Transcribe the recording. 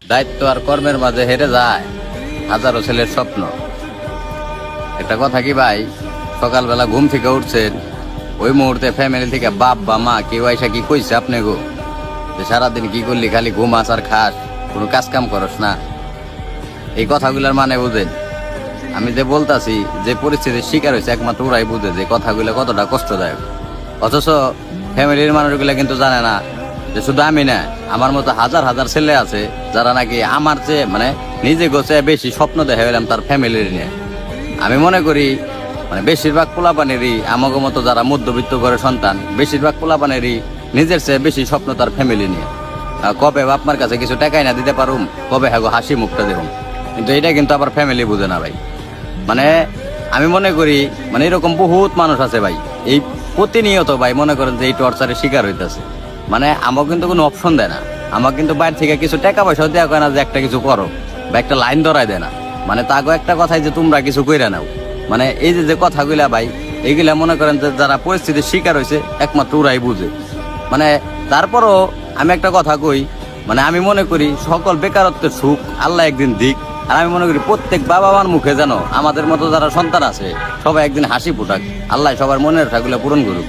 দায়িত্ব আর কর্মের মাঝে হেরে যায় হাজারো ছেলের স্বপ্ন। একটা কথা কি ভাই, সকালবেলা ঘুম থেকে উঠছেন, ওই মুহূর্তে ফ্যামিলি থেকে বাপ বা মা কেউ আইসা কি কইছে আপনি গো যে সারাদিন কি করলি, খালি ঘুমাস আর খাস, কোনো কাজ কাম করস না? এই কথাগুলোর মানে বুঝেন? আমি যে বলতাছি, যে পরিস্থিতির শিকার হয়েছে একমাত্র ওরাই বুঝে যে কথাগুলো কতটা কষ্টদায়ক। অথচ ফ্যামিলির মানুষগুলো কিন্তু জানে না যে শুধু আমি না, আমার মতো হাজার হাজার ছেলে আছে যারা নাকি আমার চেয়ে মানে নিজে গোছে বেশি স্বপ্ন দেখে গেলাম তার ফ্যামিলির নিয়ে। আমি মনে করি মানে বেশিরভাগ পোলাপানেরই আমাকে মতো যারা মধ্যবিত্ত ঘরের সন্তান, বেশিরভাগ পোলাপানেরই নিজের চেয়ে বেশি স্বপ্ন তার ফ্যামিলি নিয়ে। কবে বাপমার কাছে কিছু টাকাই না দিতে পারুম, কবে হ্যাঁ হাসি মুখটা দেখুন, কিন্তু এটা কিন্তু আবার ফ্যামিলি বুঝে না ভাই। মানে আমি মনে করি মানে এরকম বহুত মানুষ আছে ভাই, এই প্রতিনিয়ত ভাই মনে করেন যে এই টর্চারের শিকার হইতেছে। মানে আমাকে কিন্তু কোনো অপশন দেয় না, আমাকে কিন্তু বাইরে থেকে কিছু টাকা পয়সাও দেওয়া হয় না যে একটা কিছু করো বা একটা লাইন ধরাই দেয় না। মানে তাকে একটা কথাই যে তোমরা কিছু কইরা নাও, মানে এই যে যে কথাগুলা ভাই, এইগুলা মনে করেন যে যারা পরিস্থিতির শিকার হয়েছে একমাত্র ওরাই বুঝে। মানে তারপরও আমি একটা কথা কই, মানে আমি মনে করি সকল বেকারত্বের সুখ আল্লাহ একদিন দিক। আর আমি মনে করি প্রত্যেক বাবা মার মুখে যেন আমাদের মতো যারা সন্তান আছে সবাই একদিন হাসি ফুটাক, আল্লাহ সবার মনের আশাগুলো পূরণ করুক।